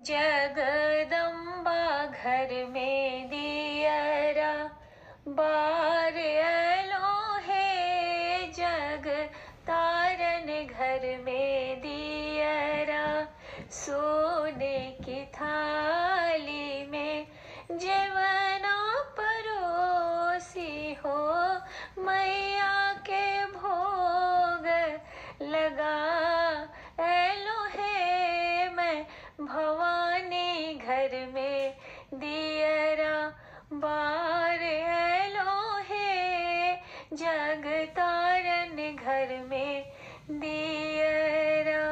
जगदम्बा घर में दियरा बार एलो है, जग तारन घर में दियरा सोने की थाली में जेवना परोसी हो, मैया के भोग लगा एलो है मैं, भवानी घर में दियरा बार एलो है, जग तारन घर में दियरा।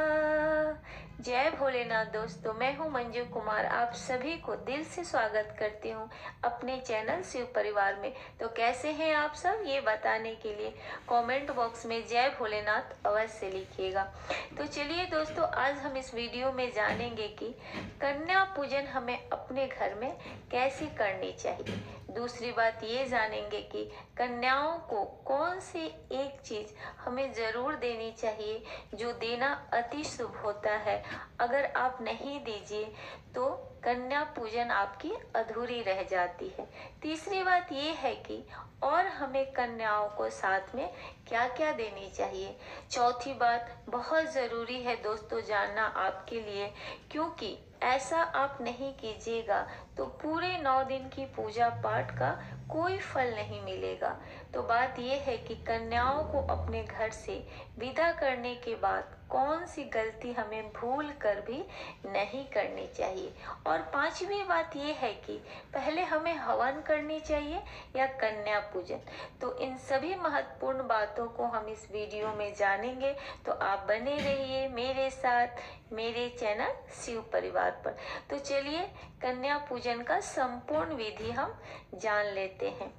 जय भोलेनाथ दोस्तों, मैं हूं मंजू कुमार, आप सभी को दिल से स्वागत करती हूं अपने चैनल शिव परिवार में। तो कैसे हैं आप सब, ये बताने के लिए कमेंट बॉक्स में जय भोलेनाथ अवश्य लिखिएगा। तो चलिए दोस्तों, आज हम इस वीडियो में जानेंगे कि कन्या पूजन हमें अपने घर में कैसे करनी चाहिए। दूसरी बात ये जानेंगे कि कन्याओं को कौन सी एक चीज हमें जरूर देनी चाहिए जो देना अति शुभ होता है, अगर आप नहीं दीजिए तो कन्या पूजन आपकी अधूरी रह जाती है। तीसरी बात ये है कि और हमें कन्याओं को साथ में क्या क्या देनी चाहिए। चौथी बात बहुत ज़रूरी है दोस्तों जानना आपके लिए, क्योंकि ऐसा आप नहीं कीजिएगा तो पूरे 9 दिन की पूजा पाठ का कोई फल नहीं मिलेगा। तो बात यह है कि कन्याओं को अपने घर से विदा करने के बाद कौन सी गलती हमें भूल कर भी नहीं करनी चाहिए। और पांचवी बात यह है कि पहले हमें हवन करनी चाहिए या कन्या पूजन। तो इन सभी महत्वपूर्ण बातों को हम इस वीडियो में जानेंगे, तो आप बने रहिए मेरे साथ मेरे चैनल शिव परिवार पर। तो चलिए कन्या पूजन का संपूर्ण विधि हम जान लेते हैं।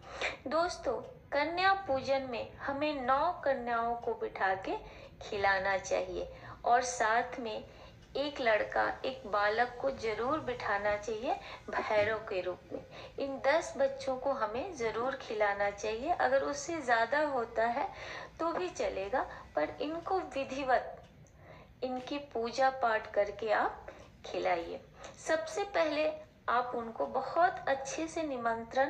दोस्तों, कन्या पूजन में हमें 9 कन्याओं को बिठा के खिलाना चाहिए और साथ में एक लड़का एक बालक को जरूर बिठाना चाहिए भैरव के रूप में। इन 10 बच्चों को हमें जरूर खिलाना चाहिए। अगर उससे ज्यादा होता है तो भी चलेगा, पर इनको विधिवत इनकी पूजा पाठ करके आप खिलाइए। सबसे पहले आप उनको बहुत अच्छे से निमंत्रण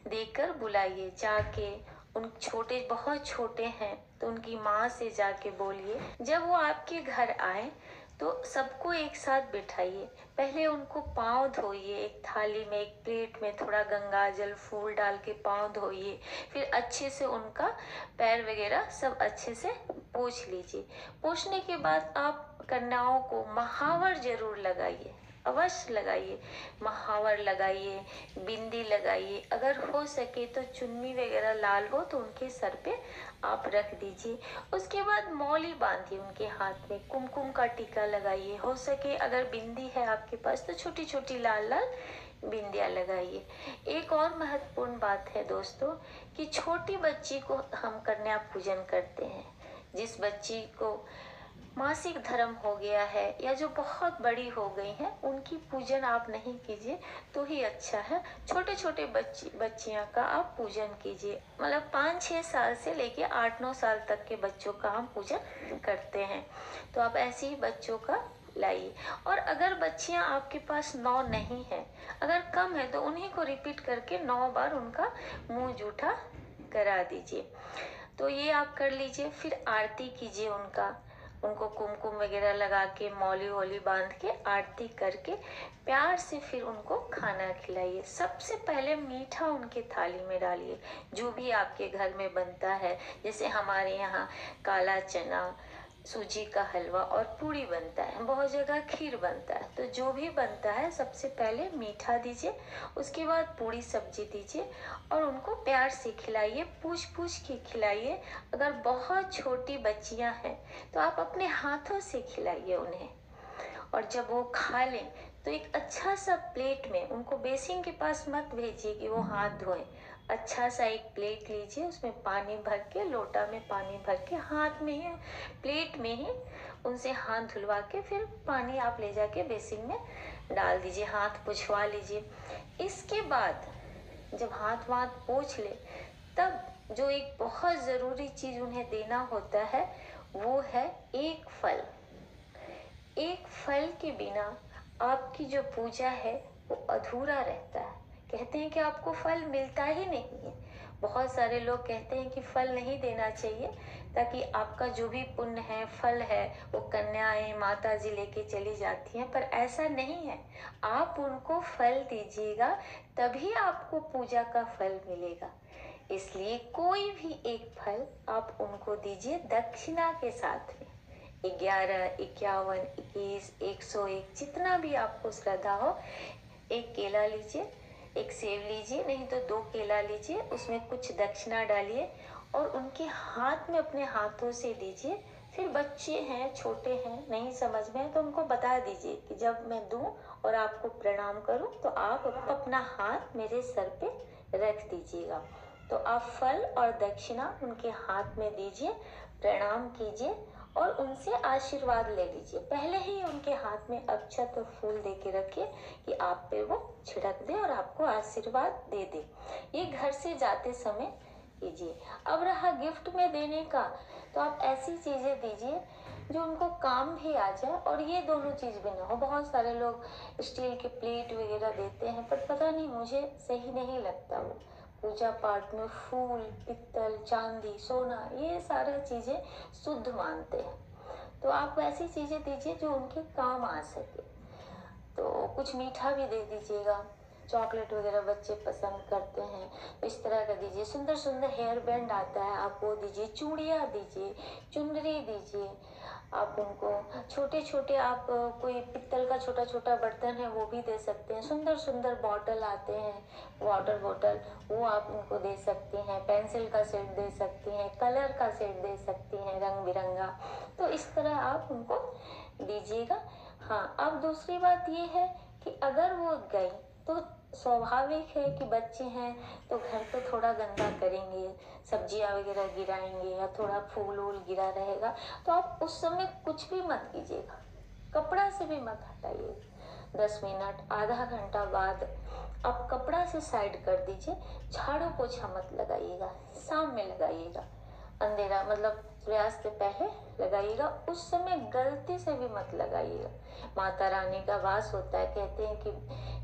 देकर बुलाइए। जाके उन छोटे बहुत छोटे हैं तो उनकी माँ से जाके बोलिए। जब वो आपके घर आए तो सबको एक साथ बिठाइए। पहले उनको पाँव धोइए, एक थाली में एक प्लेट में थोड़ा गंगा जल फूल डाल के पाँव धोइए। फिर अच्छे से उनका पैर वगैरह सब अच्छे से पोंछ लीजिए। पोंछने के बाद आप कन्याओं को महावर जरूर लगाइए, अवश्य लगाइए। महावर लगाइए, बिंदी लगाइए, अगर हो सके तो चुन्नी वगैरह लाल हो तो उनके सर पे आप रख दीजिए। उसके बाद मौली बांधिए उनके हाथ में, कुमकुम का टीका लगाइए। हो सके अगर बिंदी है आपके पास तो छोटी छोटी लाल लाल बिंदिया लगाइए। एक और महत्वपूर्ण बात है दोस्तों कि छोटी बच्ची को हम कन्या पूजन करते हैं। जिस बच्ची को मासिक धर्म हो गया है या जो बहुत बड़ी हो गई हैं, उनकी पूजन आप नहीं कीजिए तो ही अच्छा है। छोटे छोटे बच्चियां का आप पूजन कीजिए। मतलब 5-6 साल से लेके 8-9 साल तक के बच्चों का हम पूजन करते हैं, तो आप ऐसे ही बच्चों का लाइए। और अगर बच्चियां आपके पास 9 नहीं है, अगर कम है, तो उन्हीं को रिपीट करके 9 बार उनका मुंह जूठा करा दीजिए। तो ये आप कर लीजिए। फिर आरती कीजिए उनको कुमकुम वगैरह लगा के मौली वौली बांध के आरती करके प्यार से फिर उनको खाना खिलाइए। सबसे पहले मीठा उनके थाली में डालिए, जो भी आपके घर में बनता है। जैसे हमारे यहाँ काला चना, सूजी का हलवा और पूरी बनता है, बहुत जगह खीर बनता है। तो जो भी बनता है सबसे पहले मीठा दीजिए, उसके बाद पूरी सब्जी दीजिए और उनको प्यार से खिलाइए, पूछ पूछ के खिलाइए। अगर बहुत छोटी बच्चियां हैं तो आप अपने हाथों से खिलाइए उन्हें। और जब वो खा लें तो एक अच्छा सा प्लेट में, उनको बेसिन के पास मत भेजिए कि वो हाथ धोएं। अच्छा सा एक प्लेट लीजिए, उसमें पानी भर के, लोटा में पानी भर के हाथ में ही, प्लेट में ही उनसे हाथ धुलवा के फिर पानी आप ले जाके बेसिन में डाल दीजिए, हाथ पुछवा लीजिए। इसके बाद जब हाथ वाथ पोंछ ले, तब जो एक बहुत ज़रूरी चीज़ उन्हें देना होता है वो है एक फल। एक फल के बिना आपकी जो पूजा है वो अधूरा रहता है। कहते हैं कि आपको फल मिलता ही नहीं है। बहुत सारे लोग कहते हैं कि फल नहीं देना चाहिए, ताकि आपका जो भी पुण्य है, फल है, वो कन्याएं माता जी लेके चली जाती हैं, पर ऐसा नहीं है। आप उनको फल दीजिएगा, तभी आपको पूजा का फल मिलेगा। इसलिए कोई भी एक फल आप उनको दीजिए दक्षिणा के साथ में। 11, 51, 21, 101, जितना भी आपको श्रद्धा हो, एक केला लीजिए, एक सेब लीजिए, नहीं तो 2 केला लीजिए, उसमें कुछ दक्षिणा डालिए और उनके हाथ में अपने हाथों से दीजिए। फिर बच्चे हैं, छोटे हैं, नहीं समझ में तो उनको बता दीजिए कि जब मैं दूं और आपको प्रणाम करूं तो आप अपना हाथ मेरे सर पे रख दीजिएगा। तो आप फल और दक्षिणा उनके हाथ में दीजिए, प्रणाम कीजिए और उनसे आशीर्वाद ले लीजिए। पहले ही उनके हाथ में अक्षत और फूल दे के रखिए कि आप पे वो छिड़क दे और आपको आशीर्वाद दे दे। ये घर से जाते समय कीजिए। अब रहा गिफ्ट में देने का, तो आप ऐसी चीजें दीजिए जो उनको काम भी आ जाए और ये दोनों चीज भी ना हो। बहुत सारे लोग स्टील के प्लेट वगैरह देते हैं, पर पता नहीं, मुझे सही नहीं लगता वो। पूजा पाठ में फूल, पित्तल, चांदी, सोना, ये सारी चीजें शुद्ध मानते हैं। तो आप ऐसी चीजें दीजिए जो उनके काम आ सके। तो कुछ मीठा भी दे दीजिएगा। चॉकलेट वगैरह बच्चे पसंद करते हैं, तो इस तरह का दीजिए। सुंदर सुंदर हेयर बैंड आता है, आप वो दीजिए। चूड़ियाँ दीजिए, चुनरी दीजिए। आप उनको छोटे छोटे, आप कोई पित्तल का छोटा छोटा बर्तन है वो भी दे सकते हैं। सुंदर सुंदर बॉटल आते हैं, वाटर बॉटल, वो आप उनको दे सकती हैं। पेंसिल का सेट दे सकती हैं, कलर का सेट दे सकती हैं, रंग बिरंगा। तो इस तरह आप उनको दीजिएगा। हाँ, अब दूसरी बात ये है कि अगर वो गई तो स्वाभाविक है कि बच्चे हैं तो घर तो थोड़ा गंदा करेंगे, सब्जियां वगैरह गिराएंगे या थोड़ा फूल वूल गिरा रहेगा, तो आप उस समय कुछ भी मत कीजिएगा, कपड़ा से भी मत हटाइए। 10 मिनट, आधा घंटा बाद आप कपड़ा से साइड कर दीजिए। झाड़ू पोछा मत लगाइएगा, शाम में लगाइएगा, अंधेरा मतलब सूर्यास्त से पहले लगाइएगा। उस समय गलती से भी मत लगाइएगा। माता रानी का वास होता है। कहते हैं कि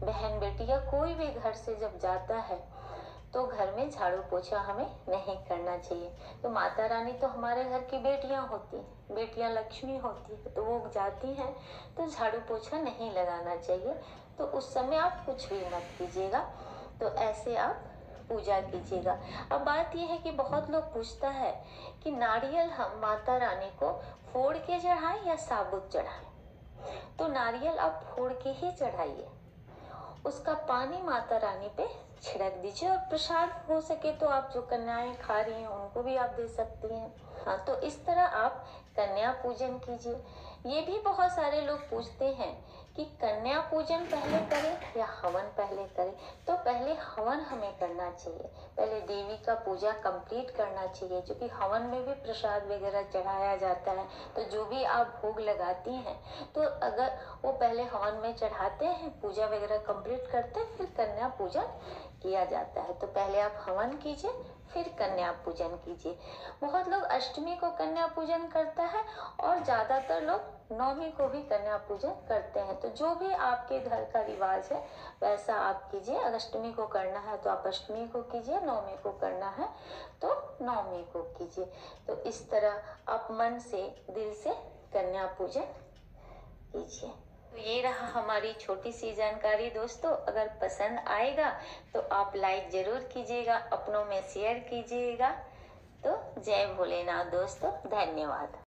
बहन बेटी या कोई भी घर से जब जाता है तो घर में झाड़ू पोछा हमें नहीं करना चाहिए। तो माता रानी तो हमारे घर की बेटियां होती हैं, बेटियां लक्ष्मी होती है, तो वो जाती हैं तो झाड़ू पोछा नहीं लगाना चाहिए। तो उस समय आप कुछ भी मत कीजिएगा। तो ऐसे आप पूजा कीजिएगा। अब बात यह है कि बहुत लोग पूछता है कि नारियल हम माता रानी को फोड़ के चढ़ाएं या साबुत चढ़ाएं। तो नारियल आप फोड़ के ही चढ़ाइए, उसका पानी माता रानी पे छिड़क दीजिए और प्रसाद हो सके तो आप जो कन्याएं खा रही हैं उनको भी आप दे सकती हैं। हाँ, तो इस तरह आप कन्या पूजन कीजिए। ये भी बहुत सारे लोग पूछते हैं कि कन्या पूजन पहले करें या हवन पहले करें। तो पहले हवन हमें करना चाहिए, पहले देवी का पूजा कंप्लीट करना चाहिए, क्योंकि हवन में भी प्रसाद वगैरह चढ़ाया जाता है। तो जो भी आप भोग लगाती हैं, तो अगर वो पहले हवन में चढ़ाते हैं, पूजा वगैरह कंप्लीट करते हैं, फिर कन्या पूजन किया जाता है। तो पहले आप हवन कीजिए, फिर कन्या पूजन कीजिए। बहुत लोग अष्टमी को कन्या पूजन करता है और ज्यादातर लोग नवमी को भी कन्या पूजन करते हैं। तो जो भी आपके घर का रिवाज है वैसा आप कीजिए। अगर अष्टमी को करना है तो आप अष्टमी को कीजिए, नवमी को करना है तो नवमी को कीजिए। तो इस तरह आप मन से, दिल से कन्या पूजन कीजिए। तो ये रहा हमारी छोटी सी जानकारी दोस्तों। अगर पसंद आएगा तो आप लाइक जरूर कीजिएगा, अपनों में शेयर कीजिएगा। तो जय भोलेनाथ दोस्तों, धन्यवाद।